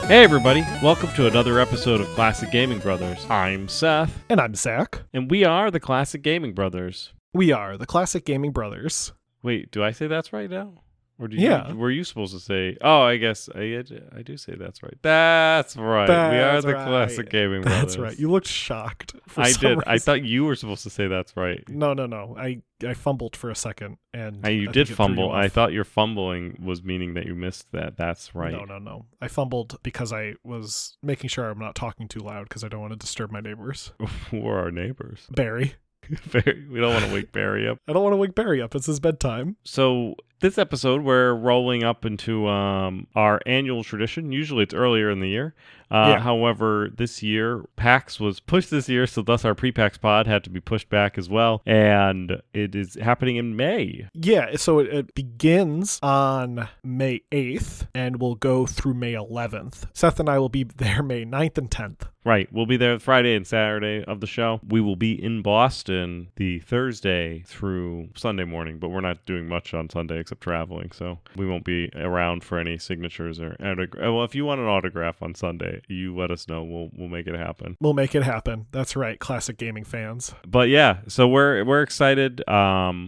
Hey everybody, welcome to another episode of Classic Gaming Brothers. I'm Seth. And I'm Zach. And we are the Classic Gaming Brothers. We are the Classic Gaming Brothers. Wait, do I say that's right now? Or Yeah. were you supposed to say, I guess I do say that's right. That's right. We are the Classic Gaming Brothers. That's right. You looked shocked. I did. Reason. I thought you were supposed to say that's right. No. I fumbled for a second. And you did fumble. I thought your fumbling was meaning that you missed that. That's right. No. I fumbled because I was making sure I'm not talking too loud because I don't want to disturb my neighbors. Who are our neighbors? Barry. We don't want to wake Barry up. I don't want to wake Barry up. It's his bedtime. So this episode, we're rolling up into our annual tradition. Usually it's earlier in the year. However, this year, PAX was pushed this year, so thus our Pre-PAX pod had to be pushed back as well. And it is happening in May. Yeah, so it begins on May 8th and will go through May 11th. Seth and I will be there May 9th and 10th. Right. We'll be there Friday and Saturday of the show. We will be in Boston the Thursday through Sunday morning, but we're not doing much on Sunday except traveling, so we won't be around for any signatures or well, if you want an autograph on Sunday, you let us know. We'll make it happen. We'll make it happen. That's right, Classic Gaming fans. But yeah, so we're excited.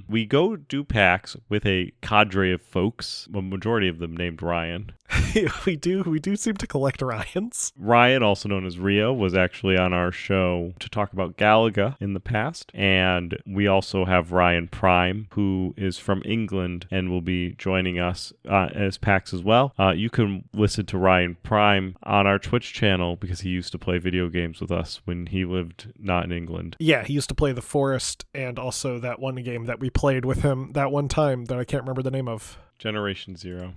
We go do PAX with a cadre of folks, a majority of them named Ryan. We do seem to collect Ryans. Ryan, also known as Rio, was actually on our show to talk about Galaga in the past, and we also have Ryan Prime, who is from England and will be joining us as PAX as well. You can listen to Ryan Prime on our Twitch channel because he used to play video games with us when he lived not in England. Yeah, he used to play The Forest and also that one game that we played with him that one time that I can't remember the name of. Generation Zero.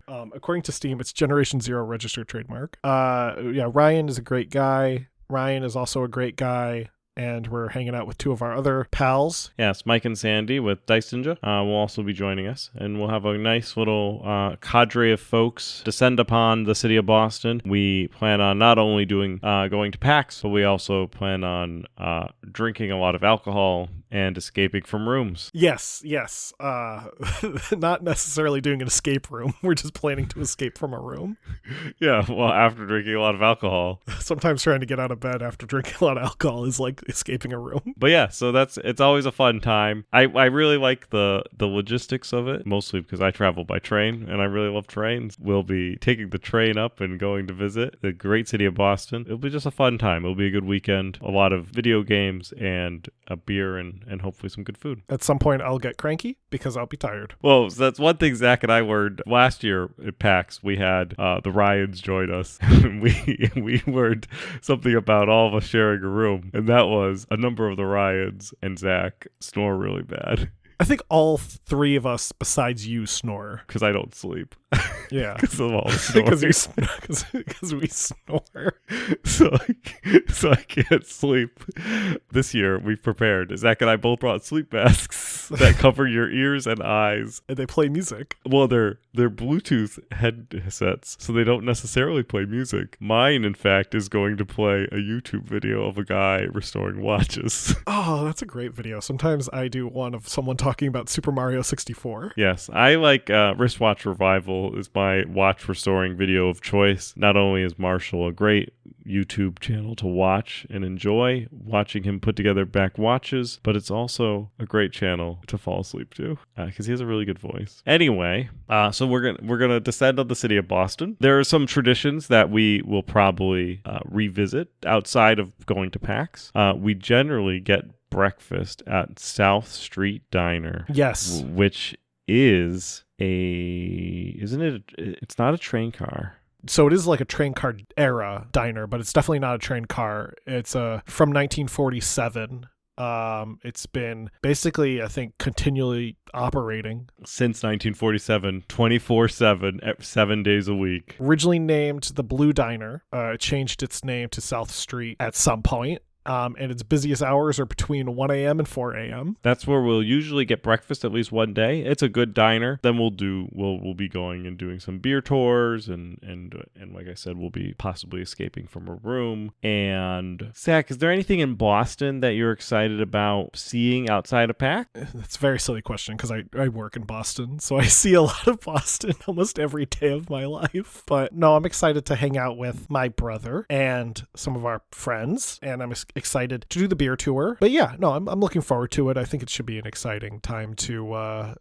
According to Steam, it's Generation Zero registered trademark. Ryan is a great guy. Ryan is also a great guy. And we're hanging out with two of our other pals. Yes, Mike and Sandy with Dice Ninja will also be joining us. And we'll have a nice little cadre of folks descend upon the city of Boston. We plan on not only going to PAX, but we also plan on drinking a lot of alcohol and escaping from rooms. Yes. Not necessarily doing an escape room. We're just planning to escape from a room. Yeah, well, after drinking a lot of alcohol. Sometimes trying to get out of bed after drinking a lot of alcohol is like escaping a room. But yeah, so it's always a fun time. I really like the logistics of it, mostly because I travel by train and I really love trains. We'll be taking the train up and going to visit the great city of Boston. It'll be just a fun time. It'll be a good weekend, a lot of video games and a beer and hopefully some good food. At some point I'll get cranky because I'll be tired. Well, so that's one thing Zach and I learned last year at PAX. We had the Ryans join us. we learned something about all of us sharing a room, and that was a number of the Ryans and Zach snore really bad. I think all three of us besides you snore. Because I don't sleep. Yeah. Because of all the snoring. Because we snore. So I can't sleep. This year we've prepared. Zach and I both brought sleep masks that cover your ears and eyes. And they play music. Well, they're Bluetooth headsets, so they don't necessarily play music. Mine, in fact, is going to play a YouTube video of a guy restoring watches. Oh, that's a great video. Sometimes I do one of someone talking about Super Mario 64. Yes, I like Wristwatch Revival is my watch restoring video of choice. Not only is Marshall a great YouTube channel to watch and enjoy watching him put together back watches, but it's also a great channel to fall asleep to because he has a really good voice. Anyway, so we're gonna descend on the city of Boston. There are some traditions that we will probably revisit outside of going to PAX. We generally get breakfast at South Street Diner. Yes, which is it's not a train car. So it is like a train car era diner, but it's definitely not a train car. It's from 1947. It's been basically, I think, continually operating since 1947, 24/7, 7 days a week. Originally named the Blue Diner, it changed its name to South Street at some point. and its busiest hours are between 1 a.m. and 4 a.m. That's where we'll usually get breakfast at least one day. It's a good diner. Then we'll be going and doing some beer tours, and like I said, we'll be possibly escaping from a room. And Zach, is there anything in Boston that you're excited about seeing outside of PAX? That's a very silly question because I work in Boston, so I see a lot of Boston almost every day of my life. But no, I'm excited to hang out with my brother and some of our friends, and I'm excited to do the beer tour. But yeah, no, I'm looking forward to it. I think it should be an exciting time to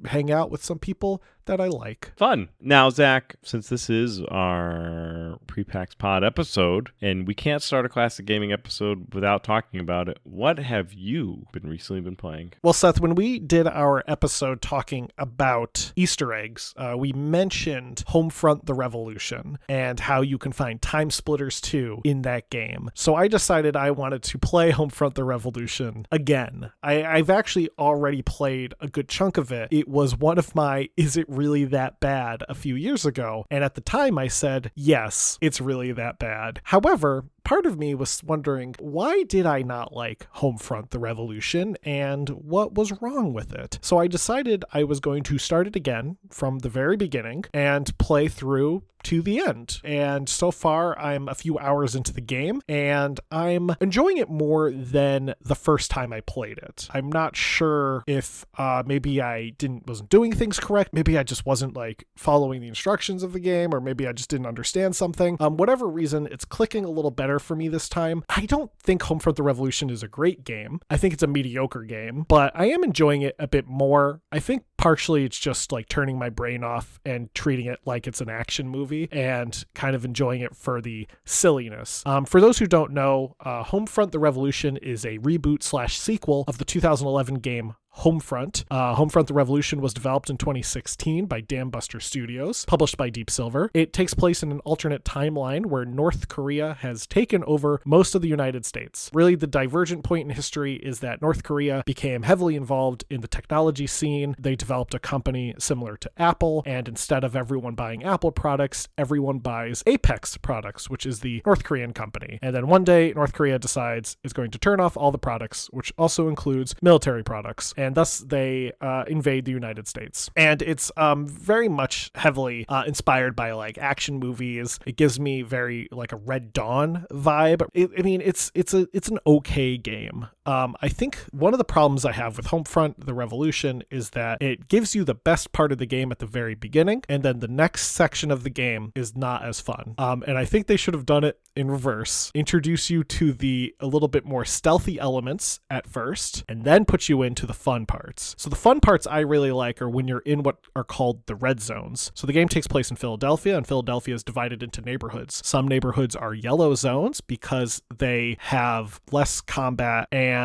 hang out with some people that I like. Fun. Now, Zach, since this is our Pre-PAX pod episode, and we can't start a classic gaming episode without talking about it, what have you recently been playing? Well, Seth, when we did our episode talking about Easter eggs, we mentioned Homefront: The Revolution and how you can find Time Splitters 2 in that game. So I decided I wanted to play Homefront: The Revolution again. I've actually already played a good chunk of it. It was one of my Is It Really That Bad a few years ago, and at the time I said, yes, it's really that bad. However, part of me was wondering, why did I not like Homefront: The Revolution, and what was wrong with it? So I decided I was going to start it again from the very beginning and play through to the end. And so far, I'm a few hours into the game, and I'm enjoying it more than the first time I played it. I'm not sure if maybe I wasn't doing things correct, maybe I just wasn't like following the instructions of the game, or maybe I just didn't understand something. Whatever reason, it's clicking a little better for me this time. I don't think Homefront: The Revolution is a great game. I think it's a mediocre game, but I am enjoying it a bit more. I think partially it's just like turning my brain off and treating it like it's an action movie and kind of enjoying it for the silliness. For those who don't know, Homefront: The Revolution is a reboot/sequel of the 2011 game Homefront. Homefront: The Revolution was developed in 2016 by Dambuster Studios, published by Deep Silver. It takes place in an alternate timeline where North Korea has taken over most of the United States. Really, the divergent point in history is that North Korea became heavily involved in the technology scene. They developed a company similar to Apple, and instead of everyone buying Apple products, everyone buys Apex products, which is the North Korean company. And then one day, North Korea decides it's going to turn off all the products, which also includes military products. And thus they invade the United States. And it's very much heavily inspired by like action movies. It gives me very like a Red Dawn vibe. It's an okay game. I think one of the problems I have with Homefront: The Revolution is that it gives you the best part of the game at the very beginning, and then the next section of the game is not as fun. And I think they should have done it in reverse. Introduce you to the a little bit more stealthy elements at first, and then put you into the fun parts. So the fun parts I really like are when you're in what are called the red zones. So the game takes place in Philadelphia, and Philadelphia is divided into neighborhoods. Some neighborhoods are yellow zones because they have less combat, and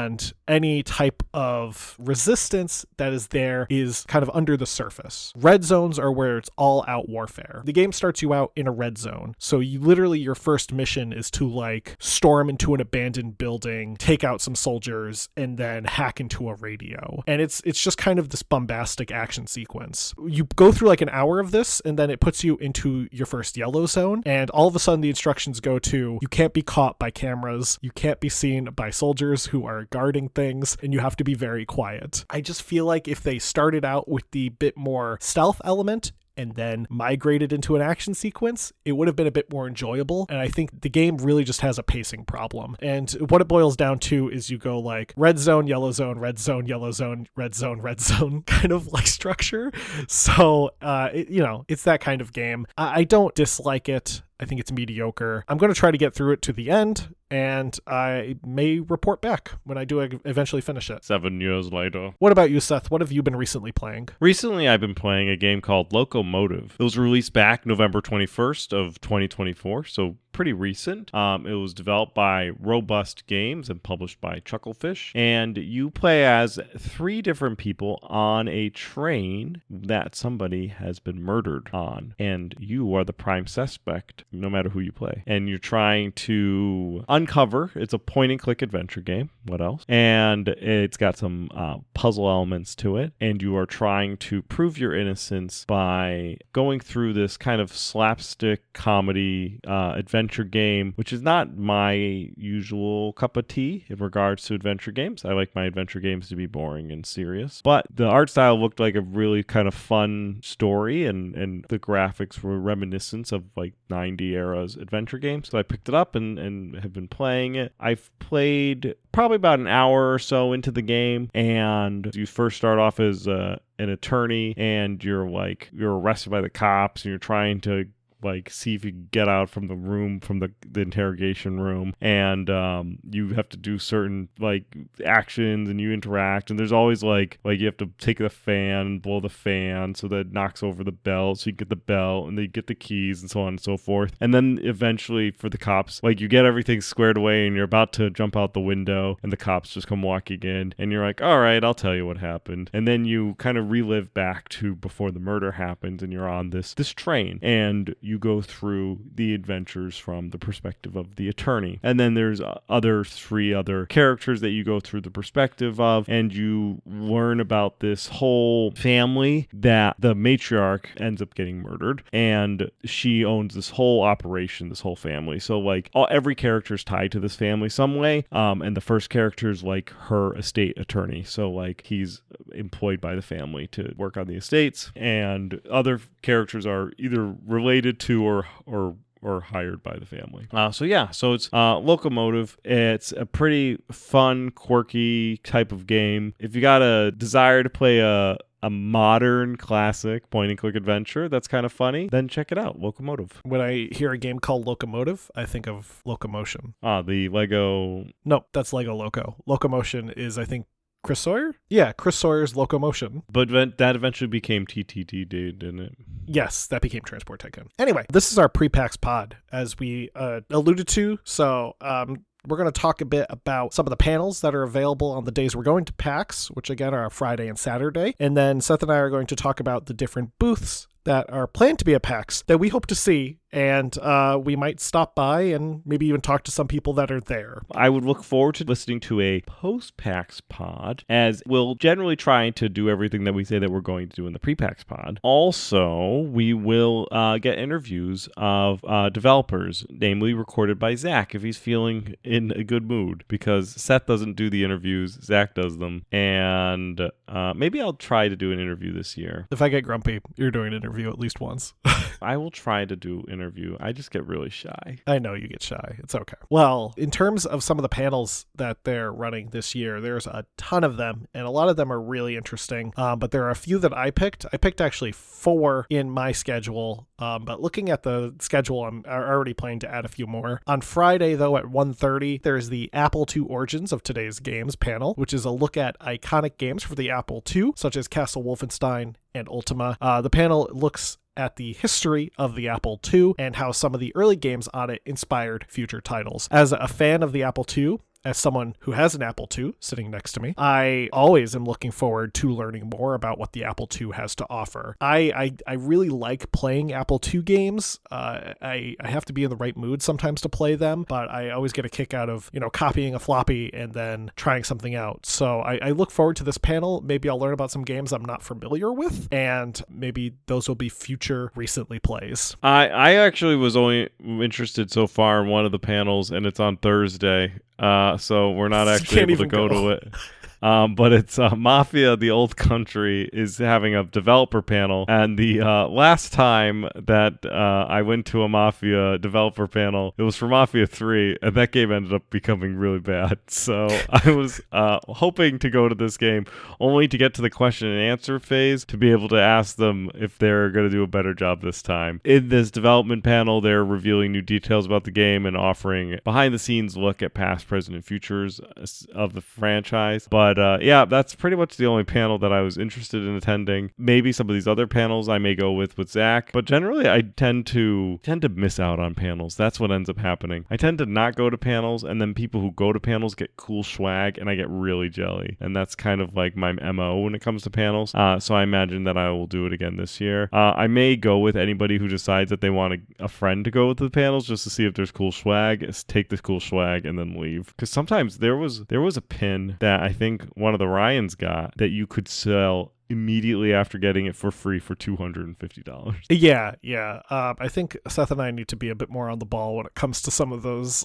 any type of resistance that is there is kind of under the surface. Red zones are where it's all out warfare. The game starts you out in a red zone. So you literally, your first mission is to like storm into an abandoned building, take out some soldiers, and then hack into a radio. And it's just kind of this bombastic action sequence. You go through like an hour of this, and then it puts you into your first yellow zone, and all of a sudden the instructions go to, you can't be caught by cameras, you can't be seen by soldiers who are guarding things, and you have to be very quiet. I just feel like if they started out with the bit more stealth element and then migrated into an action sequence, it would have been a bit more enjoyable. And I think the game really just has a pacing problem. And what it boils down to is you go like red zone, yellow zone, red zone, yellow zone, red zone kind of like structure. So, it's that kind of game. I don't dislike it. I think it's mediocre. I'm going to try to get through it to the end, and I may report back when I do eventually finish it. 7 years later. What about you, Seth? What have you been recently playing? Recently, I've been playing a game called Locomotive. It was released back November 21st of 2024, so pretty recent. It was developed by Robust Games and published by Chucklefish. And you play as 3 different people on a train that somebody has been murdered on. And you are the prime suspect, no matter who you play. And you're trying to uncover. It's a point-and-click adventure game. What else? And it's got some puzzle elements to it. And you are trying to prove your innocence by going through this kind of slapstick comedy adventure adventure game, which is not my usual cup of tea in regards to adventure games. I like my adventure games to be boring and serious. But the art style looked like a really kind of fun story, and the graphics were reminiscent of like 90 eras adventure games. So I picked it up and have been playing it. I've played probably about an hour or so into the game, and you first start off as an attorney, and you're arrested by the cops, and you're trying to like see if you can get out from the room, from the interrogation room, and you have to do certain like actions, and you interact, and there's always like you have to take the fan and blow the fan so that it knocks over the bell, so you get the bell, and then you get the keys, and so on and so forth. And then eventually for the cops, like you get everything squared away, and you're about to jump out the window, and the cops just come walking in, and you're like, all right, I'll tell you what happened. And then you kind of relive back to before the murder happens, and you're on this train, and you go through the adventures from the perspective of the attorney. And then there's three other characters that you go through the perspective of, and you learn about this whole family that the matriarch ends up getting murdered, and she owns this whole operation, this whole family. So like every character is tied to this family some way, and the first character is like her estate attorney. So like he's employed by the family to work on the estates, and other characters are either related to or hired by the family. So it's Locomotive. It's a pretty fun, quirky type of game. If you got a desire to play a modern classic point-and-click adventure that's kind of funny, then check it out, Locomotive. When I hear a game called Locomotive, I think of Locomotion. The Lego... No, that's Lego Loco. Locomotion is, I think, Chris Sawyer? Yeah, Chris Sawyer's Locomotion. But that eventually became TTT, didn't it? Yes, that became Transport Tycoon. Anyway, this is our pre-PAX pod, as we alluded to. So we're going to talk a bit about some of the panels that are available on the days we're going to PAX, which again are Friday and Saturday. And then Seth and I are going to talk about the different booths that are planned to be at PAX that we hope to see, and we might stop by and maybe even talk to some people that are there. I would look forward to listening to a post-PAX pod, as we'll generally try to do everything that we say that we're going to do in the pre-PAX pod. Also, we will get interviews of developers, namely recorded by Zach, if he's feeling in a good mood, because Seth doesn't do the interviews, Zach does them, and maybe I'll try to do an interview this year. If I get grumpy, you're doing an interview at least once. I will try to do interview. I just get really shy. I know you get shy. It's okay. Well, in terms of some of the panels that they're running this year, there's a ton of them, and a lot of them are really interesting. But there are a few that I picked. I picked actually 4 in my schedule. But looking at the schedule, I'm already planning to add a few more. On Friday, though, at 1:30, there's the Apple II Origins of Today's Games panel, which is a look at iconic games for the Apple II, such as Castle Wolfenstein and Ultima. The panel looks at the history of the Apple II and how some of the early games on it inspired future titles. As a fan of the Apple II, as someone who has an Apple II sitting next to me, I always am looking forward to learning more about what the Apple II has to offer. I really like playing Apple II games. I have to be in the right mood sometimes to play them, but I always get a kick out of, copying a floppy and then trying something out. So I look forward to this panel. Maybe I'll learn about some games I'm not familiar with, and maybe those will be future recently plays. I actually was only interested so far in one of the panels, and it's on Thursday. So we're not actually able to go to it. But it's Mafia, the Old Country is having a developer panel. And the last time that I went to a Mafia developer panel, it was for Mafia 3, and that game ended up becoming really bad. So I was hoping to go to this game only to get to the question and answer phase to be able to ask them if they're going to do a better job this time. In this development panel, they're revealing new details about the game and offering behind-the-scenes look at past, present, and futures of the franchise. But yeah, that's pretty much the only panel that I was interested in attending. Maybe some of these other panels I may go with Zach, but generally I tend to miss out on panels. That's what ends up happening. I tend to not go to panels, and then people who go to panels get cool swag, and I get really jelly. And that's kind of like my MO when it comes to panels. So I imagine that I will do it again this year. I may go with anybody who decides that they want a friend to go with the panels just to see if there's cool swag. Take the cool swag and then leave. Because sometimes there was a pin that I think one of the Ryans got that you could sell immediately after getting it for free for $250. Yeah. I think Seth and I need to be a bit more on the ball when it comes to some of those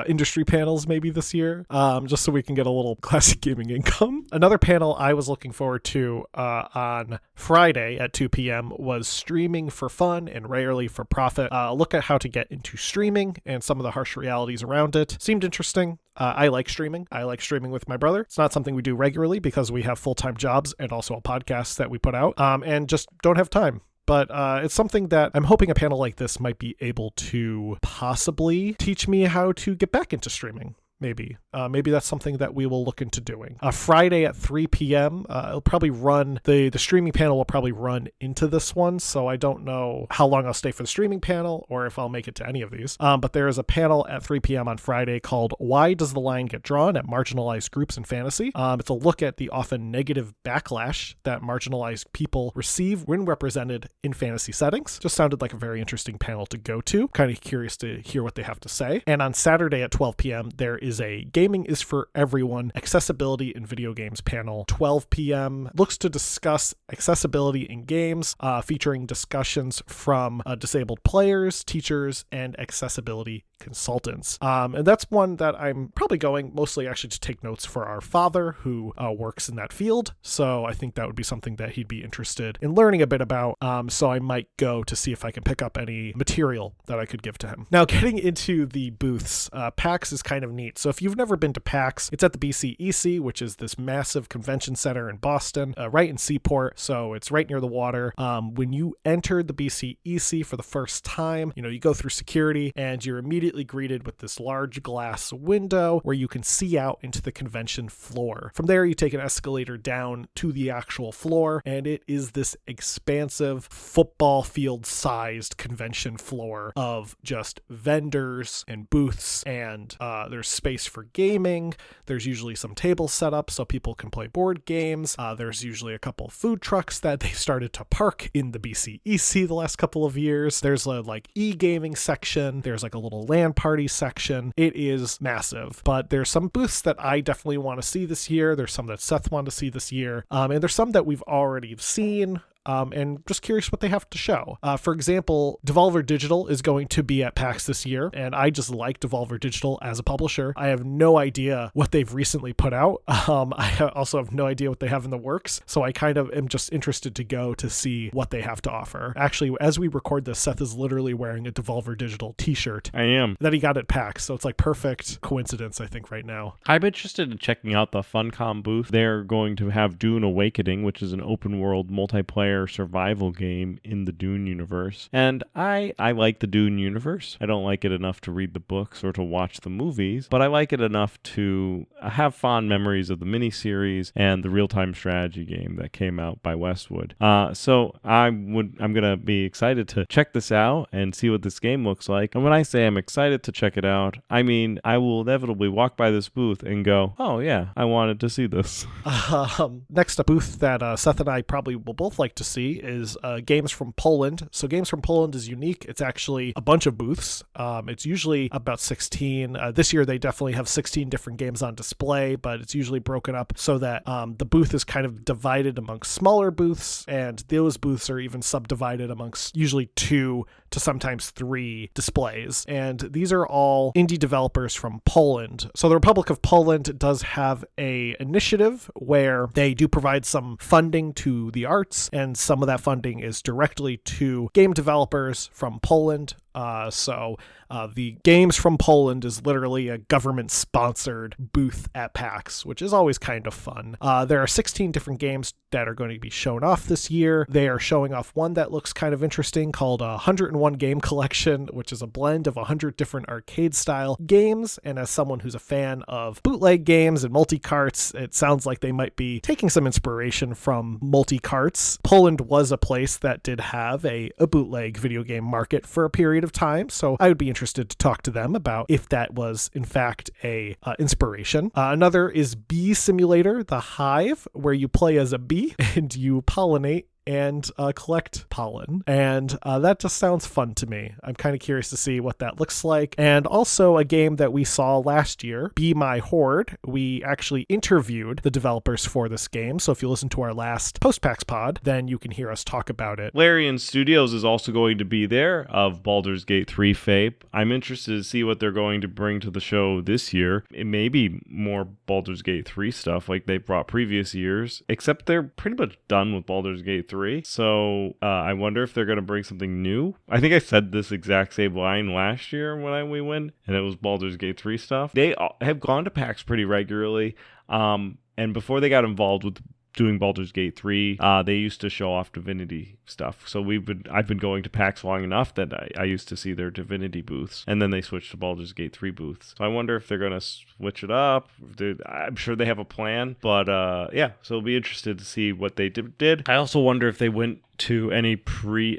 industry panels maybe this year, just so we can get a little classic gaming income. Another panel I was looking forward to on Friday at 2 p.m. was Streaming for Fun and Rarely for Profit. A look at how to get into streaming and some of the harsh realities around it. Seemed interesting. I like streaming. I like streaming with my brother. It's not something we do regularly because we have full-time jobs and also a podcast that we put out, and just don't have time. But it's something that I'm hoping a panel like this might be able to possibly teach me how to get back into streaming. Maybe that's something that we will look into doing. Friday at 3 p.m. It'll probably run, the streaming panel will probably run into this one, so I don't know how long I'll stay for the streaming panel or if I'll make it to any of these. But there is a panel at 3 p.m. on Friday called Why Does the Line Get Drawn at Marginalized Groups in Fantasy? It's a look at the often negative backlash that marginalized people receive when represented in fantasy settings. Just sounded like a very interesting panel to go to. Kind of curious to hear what they have to say. And on Saturday at 12 p.m., there is a Gaming is for Everyone Accessibility in Video Games panel. 12 p.m. looks to discuss accessibility in games, featuring discussions from disabled players, teachers, and accessibility consultants. And that's one that I'm probably going mostly actually to take notes for our father who works in that field. So I think that would be something that he'd be interested in learning a bit about. So I might go to see if I can pick up any material that I could give to him. Now, getting into the booths, PAX is kind of neat. So if you've never been to PAX, it's at the BCEC, which is this massive convention center in Boston, right in Seaport. So it's right near the water. When you enter the BCEC for the first time, you go through security and you're immediately greeted with this large glass window where you can see out into the convention floor. From there, you take an escalator down to the actual floor, and it is this expansive football field sized convention floor of just vendors and booths, and there's space for gaming. There's usually some tables set up so people can play board games. There's usually a couple food trucks that they've started to park in the BCEC the last couple of years. There's a e-gaming section. There's a little LAN party section. It is massive, but there's some booths that I definitely want to see this year. There's some that Seth wanted to see this year. And there's some that we've already seen. And just curious what they have to show. For example, Devolver Digital is going to be at PAX this year, and I just like Devolver Digital as a publisher. I have no idea what they've recently put out. I also have no idea what they have in the works, so I kind of am just interested to go to see what they have to offer. Actually, as we record this, Seth is literally wearing a Devolver Digital t-shirt. I am. That he got at PAX, so it's perfect coincidence, I think, right now. I'm interested in checking out the Funcom booth. They're going to have Dune Awakening, which is an open world multiplayer survival game in the Dune universe. And I like the Dune universe. I don't like it enough to read the books or to watch the movies, but I like it enough to have fond memories of the miniseries and the real-time strategy game that came out by Westwood. So I'm going to be excited to check this out and see what this game looks like. And when I say I'm excited to check it out, I mean I will inevitably walk by this booth and go, oh yeah, I wanted to see this. Next, a booth that Seth and I probably will both like to see is Games from Poland. So Games from Poland is unique. It's actually a bunch of booths. It's usually about 16. This year they definitely have 16 different games on display, but it's usually broken up so that the booth is kind of divided amongst smaller booths, and those booths are even subdivided amongst usually 2 to sometimes 3 displays. And these are all indie developers from Poland. So the Republic of Poland does have a initiative where they do provide some funding to the arts, and some of that funding is directly to game developers from Poland. So the Games from Poland is literally a government-sponsored booth at PAX, which is always kind of fun. There are 16 different games that are going to be shown off this year. They are showing off one that looks kind of interesting called 101 Game Collection, which is a blend of 100 different arcade-style games. And as someone who's a fan of bootleg games and multi-carts, it sounds like they might be taking some inspiration from multi-carts. Poland was a place that did have a bootleg video game market for a period of time, so I would be interested to talk to them about if that was in fact a inspiration. Another is Bee Simulator, The Hive, where you play as a bee and you pollinate and collect pollen. And that just sounds fun to me. I'm kind of curious to see what that looks like. And also a game that we saw last year, Be My Horde. We actually interviewed the developers for this game. So if you listen to our last post-PAX pod, then you can hear us talk about it. Larian Studios is also going to be there of Baldur's Gate 3 fame. I'm interested to see what they're going to bring to the show this year. It may be more Baldur's Gate 3 stuff like they brought previous years, except they're pretty much done with Baldur's Gate 3. So I wonder if they're going to bring something new. I think I said this exact same line last year when we went, and it was Baldur's Gate 3 stuff. They have gone to PAX pretty regularly, and before they got involved with doing Baldur's Gate 3, they used to show off Divinity stuff. So I've been going to PAX long enough that I used to see their Divinity booths, and then they switched to Baldur's Gate 3 booths. So I wonder if they're going to switch it up. I'm sure they have a plan, but yeah, so I'll be interested to see what they did. I also wonder if they went to any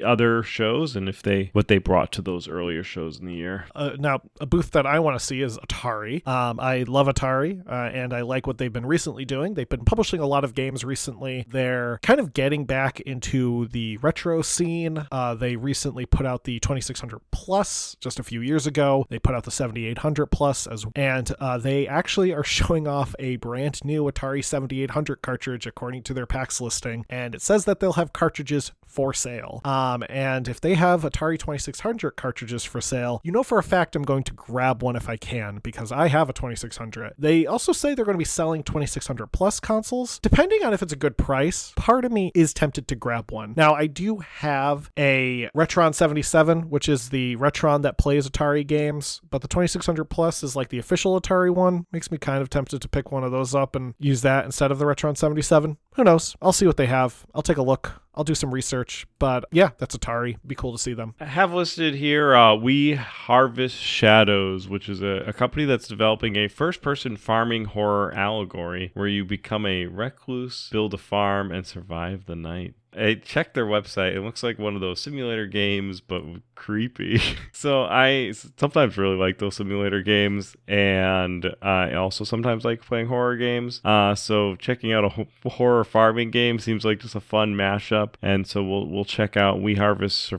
other shows and what they brought to those earlier shows in the year. Now, a booth that I want to see is Atari. I love Atari, and I like what they've been recently doing. They've been publishing a lot of games recently. They're kind of getting back into the retro scene. They recently put out the 2600 Plus just a few years ago. They put out the 7800 Plus, and they actually are showing off a brand new Atari 7800 cartridge according to their PAX listing, and it says that they'll have cartridges for sale. And if they have Atari 2600 cartridges for sale, you know for a fact I'm going to grab one if I can, because I have a 2600. They also say they're going to be selling 2600 Plus consoles. Depending on if it's a good price, part of me is tempted to grab one. Now, I do have a Retron 77, which is the Retron that plays Atari games, but the 2600 Plus is like the official Atari one. Makes me kind of tempted to pick one of those up and use that instead of the Retron 77. Who knows? I'll see what they have. I'll take a look. I'll do some research, but yeah, that's Atari. Be cool to see them. I have listed here We Harvest Shadows, which is a company that's developing a first-person farming horror allegory where you become a recluse, build a farm, and survive the night. I checked their website. It looks like one of those simulator games, but creepy. So I sometimes really like those simulator games, and I also sometimes like playing horror games. So checking out a horror farming game seems like just a fun mashup, and so we'll check out We Harvest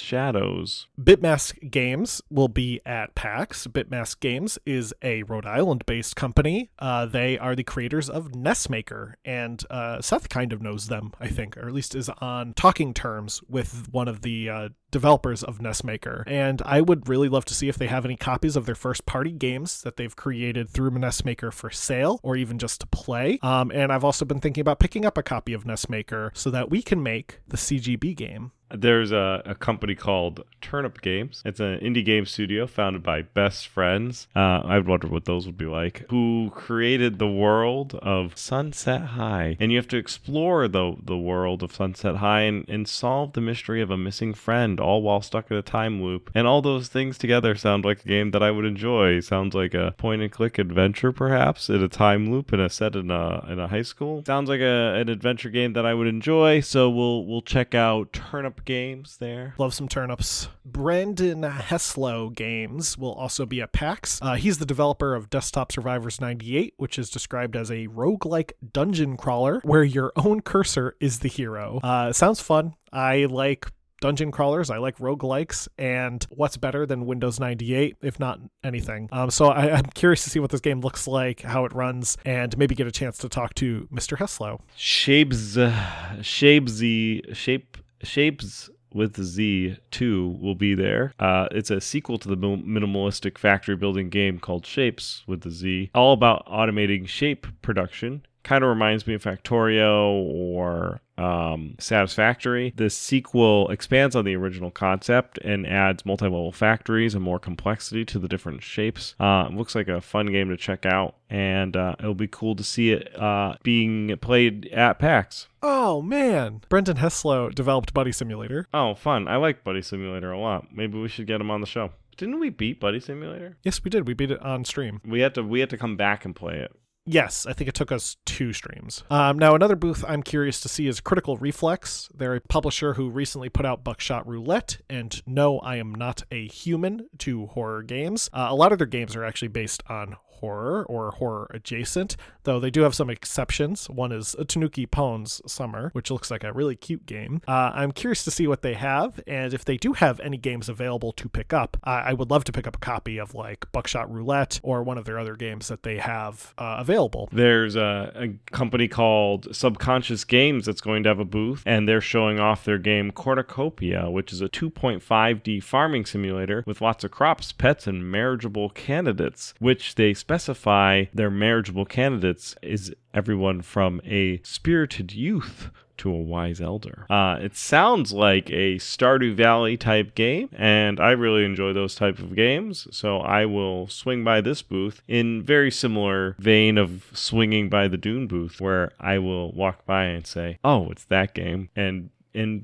Shadows. Bitmask Games will be at PAX. Bitmask Games is a Rhode Island-based company. They are the creators of Nestmaker, and Seth kind of knows them, I think, or at least is on talking terms with one of the developers of Nestmaker. And I would really love to see if they have any copies of their first party games that they've created through Nestmaker for sale, or even just to play. And I've also been thinking about picking up a copy of Nestmaker so that we can make the CGB game. There's a company called Turnip Games. It's an indie game studio founded by best friends. I wonder what those would be like. Who created the world of Sunset High. And you have to explore the world of Sunset High and solve the mystery of a missing friend, all while stuck in a time loop. And all those things together sound like a game that I would enjoy. Sounds like a point-and-click adventure, perhaps, in a time loop and set in a high school. Sounds like an adventure game that I would enjoy. So we'll check out Turnip Games there. Love some turnips. Brandon Heslow Games will also be at PAX. He's the developer of Desktop Survivors 98, which is described as a roguelike dungeon crawler where your own cursor is the hero. Sounds fun. I like dungeon crawlers, I like roguelikes, and what's better than Windows 98, if not anything? So I'm curious to see what this game looks like, how it runs, and maybe get a chance to talk to Mr. Heslow. Shapes with Z 2 will be there. It's a sequel to the minimalistic factory building game called Shapes with the Z, all about automating shape production. Kind of reminds me of Factorio or Satisfactory. This sequel expands on the original concept and adds multi-level factories and more complexity to the different shapes. It looks like a fun game to check out, and it'll be cool to see it being played at PAX. Oh, man. Brendan Heslow developed Buddy Simulator. Oh, fun. I like Buddy Simulator a lot. Maybe we should get him on the show. Didn't we beat Buddy Simulator? Yes, we did. We beat it on stream. We had to come back and play it. Yes, I think it took us 2 streams. Now, another booth I'm curious to see is Critical Reflex. They're a publisher who recently put out Buckshot Roulette and No, I Am Not a Human, 2 horror games. A lot of their games are actually based on horror or horror adjacent, though they do have some exceptions. One is Tanuki Pon's Summer, which looks like a really cute game. I'm curious to see what they have, and if they do have any games available to pick up, I would love to pick up a copy of like Buckshot Roulette or one of their other games that they have available. There's a company called Subconscious Games that's going to have a booth, and they're showing off their game Cornucopia, which is a 2.5D farming simulator with lots of crops, pets, and marriageable candidates, which they specify their marriageable candidates is everyone from a spirited youth to a wise elder. It sounds like a Stardew Valley type game, and I really enjoy those type of games, so I will swing by this booth in very similar vein of swinging by the Dune booth, where I will walk by and say, oh, it's that game, and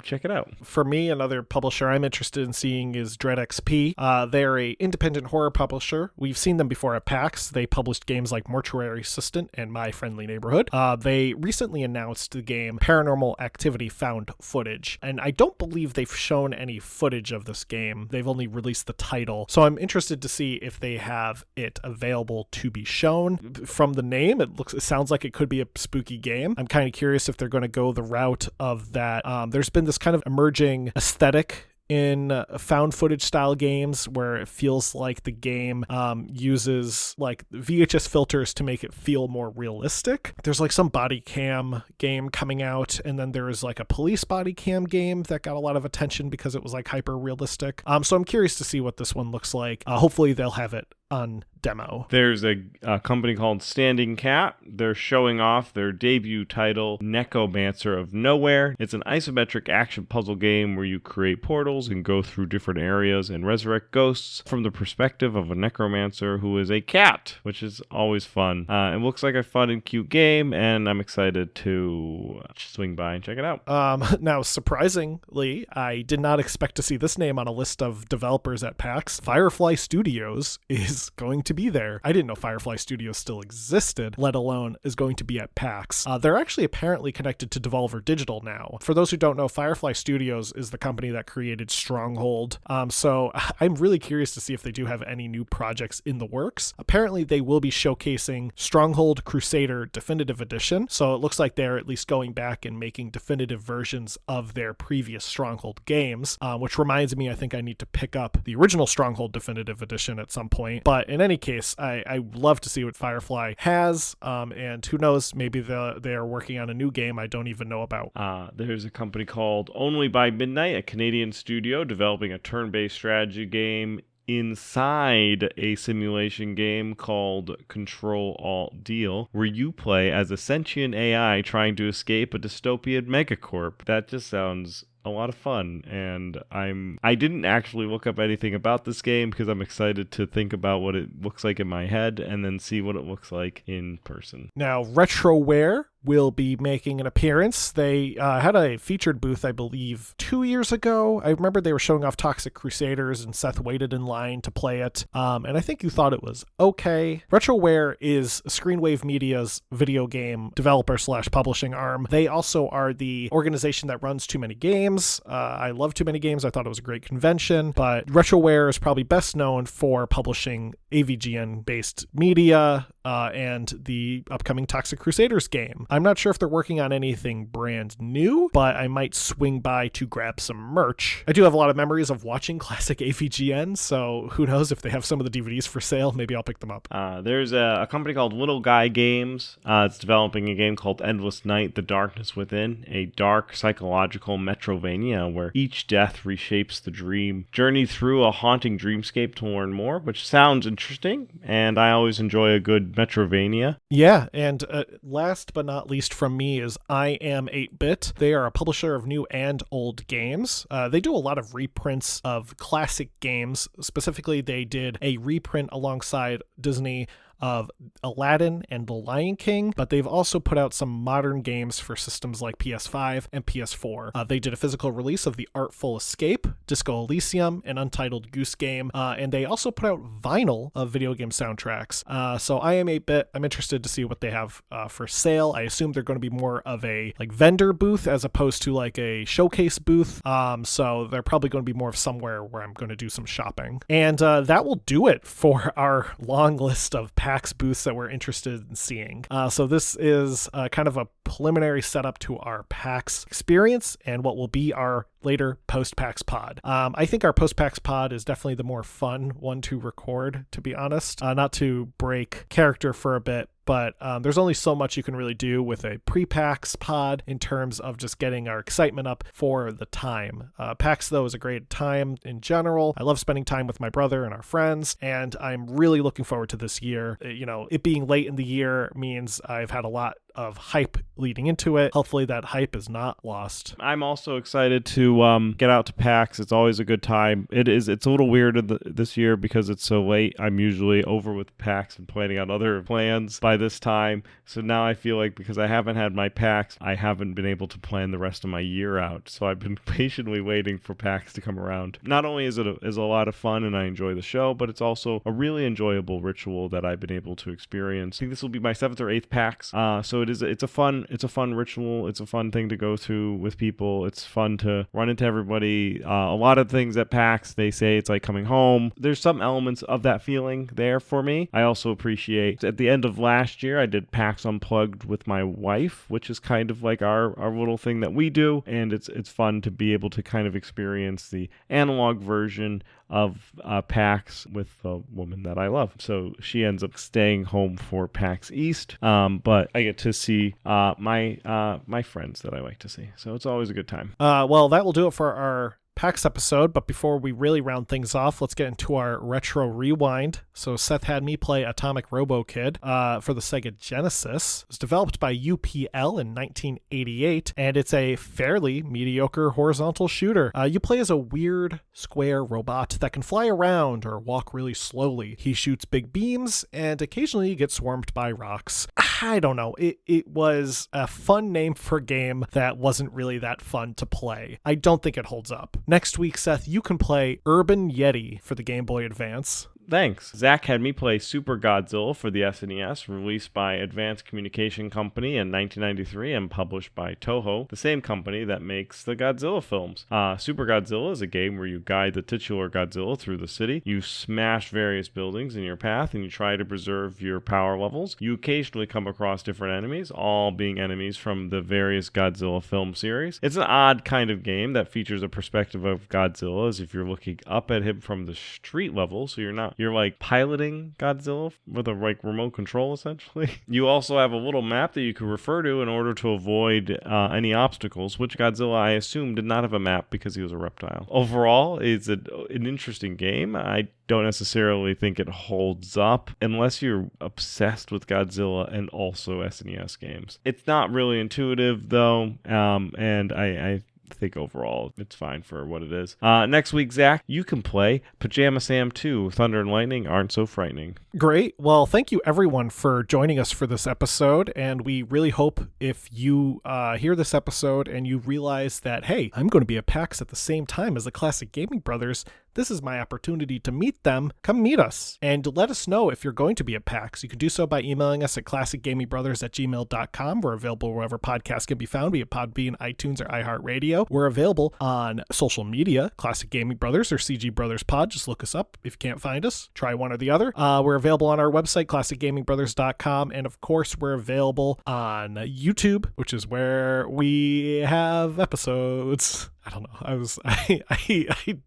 check it out. For me, another publisher I'm interested in seeing is Dread XP. They're a independent horror publisher. We've seen them before at PAX. They published games like Mortuary Assistant and My Friendly Neighborhood. They recently announced the game Paranormal Activity Found Footage, and I don't believe they've shown any footage of this game. They've only released the title, so I'm interested to see if they have it available to be shown. From the name, it sounds like it could be a spooky game. I'm kind of curious if they're going to go the route of that. There's been this kind of emerging aesthetic in found footage style games where it feels like the game uses like VHS filters to make it feel more realistic. There's like some body cam game coming out, and then there is like a police body cam game that got a lot of attention because it was like hyper realistic. So I'm curious to see what this one looks like. Hopefully they'll have it on demo. There's a company called Standing Cat. They're showing off their debut title, Necromancer of Nowhere. It's an isometric action puzzle game where you create portals and go through different areas and resurrect ghosts from the perspective of a necromancer who is a cat, which is always fun. It looks like a fun and cute game, and I'm excited to swing by and check it out. Now, surprisingly, I did not expect to see this name on a list of developers at PAX. Firefly Studios is going to be there. I didn't know Firefly Studios still existed, let alone is going to be at PAX. They're actually apparently connected to Devolver Digital now. For those who don't know, Firefly Studios is the company that created Stronghold. So I'm really curious to see if they do have any new projects in the works. Apparently they will be showcasing Stronghold Crusader Definitive Edition. So it looks like they're at least going back and making definitive versions of their previous Stronghold games, which reminds me, I think I need to pick up the original Stronghold Definitive Edition at some point. But in any case, I love to see what Firefly has, and who knows, maybe they are working on a new game I don't even know about. There's a company called Only by Midnight, a Canadian studio developing a turn-based strategy game inside a simulation game called Control-Alt-Deal, where you play as a sentient AI trying to escape a dystopian megacorp. That just sounds a lot of fun, and I didn't actually look up anything about this game because I'm excited to think about what it looks like in my head and then see what it looks like in person. Now, Retroware will be making an appearance. They had a featured booth, I believe, 2 years ago. I remember they were showing off Toxic Crusaders, and Seth waited in line to play it, and I think you thought it was okay. Retroware is Screenwave Media's video game developer / publishing arm. They also are the organization that runs Too Many Games. I love Too Many Games. I thought it was a great convention, but Retroware is probably best known for publishing AVGN-based media and the upcoming Toxic Crusaders game. I'm not sure if they're working on anything brand new, but I might swing by to grab some merch. I do have a lot of memories of watching classic AVGN, so who knows if they have some of the DVDs for sale, maybe I'll pick them up. There's a company called Little Guy Games. It's developing a game called Endless Night, The Darkness Within, a dark psychological Metrovania where each death reshapes the dream. Journey through a haunting dreamscape to learn more, which sounds interesting, and I always enjoy a good Metrovania. Yeah, and last but not least from me is I Am 8-Bit. They are a publisher of new and old games. They do a lot of reprints of classic games. Specifically, they did a reprint alongside Disney of Aladdin and The Lion King, but they've also put out some modern games for systems like PS5 and PS4. They did a physical release of The Artful Escape, Disco Elysium, an Untitled Goose Game, and they also put out vinyl of video game soundtracks. So I Am 8-Bit, I'm interested to see what they have for sale. I assume they're going to be more of a like vendor booth as opposed to like a showcase booth. So they're probably going to be more of somewhere where I'm going to do some shopping. And that will do it for our long list of PAX PAX booths that we're interested in seeing. So this is kind of a preliminary setup to our PAX experience and what will be our later post-PAX pod. I think our post-PAX pod is definitely the more fun one to record, to be honest. Not to break character for a bit, but there's only so much you can really do with a pre-PAX pod in terms of just getting our excitement up for the time. PAX, though, is a great time in general. I love spending time with my brother and our friends, and I'm really looking forward to this year. It being late in the year means I've had a lot of hype leading into it. Hopefully that hype is not lost. I'm also excited to get out to PAX. It's always a good time. It's a little weird this year because it's so late. I'm usually over with PAX and planning out other plans by this time. So now I feel like because I haven't had my PAX, I haven't been able to plan the rest of my year out. So I've been patiently waiting for PAX to come around. Not only is it a lot of fun and I enjoy the show, but it's also a really enjoyable ritual that I've been able to experience. I think this will be my 7th or 8th PAX. So it's a fun ritual. It's a fun thing to go through with people. It's fun to run into everybody. A lot of things at PAX, they say it's like coming home. There's some elements of that feeling there for me. I also appreciate at the end of last year, I did PAX Unplugged with my wife, which is kind of like our little thing that we do. And it's fun to be able to kind of experience the analog version of PAX with a woman that I love. So she ends up staying home for PAX East, but I get to see my friends that I like to see. So it's always a good time. Well, that will do it for our PAX episode, but before we really round things off, let's get into our retro rewind. So Seth had me play Atomic Robo Kid for the Sega Genesis. It was developed by UPL in 1988, and it's a fairly mediocre horizontal shooter. You play as a weird square robot that can fly around or walk really slowly. He shoots big beams and occasionally gets swarmed by rocks. I don't know. It was a fun name for a game that wasn't really that fun to play. I don't think it holds up. Next week, Seth, you can play Urban Yeti for the Game Boy Advance. Thanks. Zach had me play Super Godzilla for the SNES, released by Advanced Communication Company in 1993 and published by Toho, the same company that makes the Godzilla films. Super Godzilla is a game where you guide the titular Godzilla through the city. You smash various buildings in your path and you try to preserve your power levels. You occasionally come across different enemies, all being enemies from the various Godzilla film series. It's an odd kind of game that features a perspective of Godzilla as if you're looking up at him from the street level, so you're like piloting Godzilla with a remote control, essentially. You also have a little map that you can refer to in order to avoid any obstacles, which Godzilla, I assume, did not have a map because he was a reptile. Overall, it's an interesting game. I don't necessarily think it holds up unless you're obsessed with Godzilla and also SNES games. It's not really intuitive, though, and I think overall it's fine for what it is. Next week, Zach, you can play Pajama Sam 2, Thunder and Lightning Aren't So Frightening. Great. Well, thank you everyone for joining us for this episode, and we really hope if you hear this episode and you realize that, hey, I'm going to be at PAX at the same time as the Classic Gaming Brothers, this is my opportunity to meet them. Come meet us and let us know if you're going to be at PAX. You can do so by emailing us at classicgamingbrothers@gmail.com. We're available wherever podcasts can be found, be it Podbean, iTunes, or iHeartRadio. We're available on social media, Classic Gaming Brothers or CG Brothers Pod. Just look us up. If you can't find us, try one or the other. We're available on our website, classicgamingbrothers.com. And of course, we're available on YouTube, which is where we have episodes. I don't know. I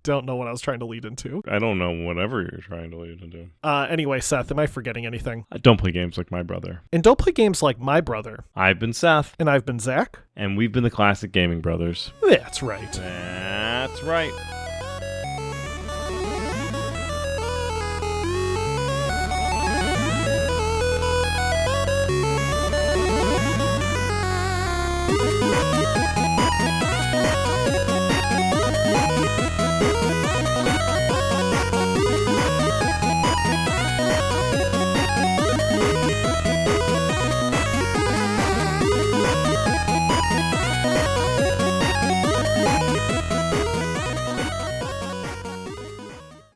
don't know what I was trying to lead into. I don't know whatever you're trying to lead into. Anyway, Seth, am I forgetting anything? Don't play games like my brother. And don't play games like my brother. I've been Seth. And I've been Zach. And we've been the Classic Gaming Brothers. That's right. That's right.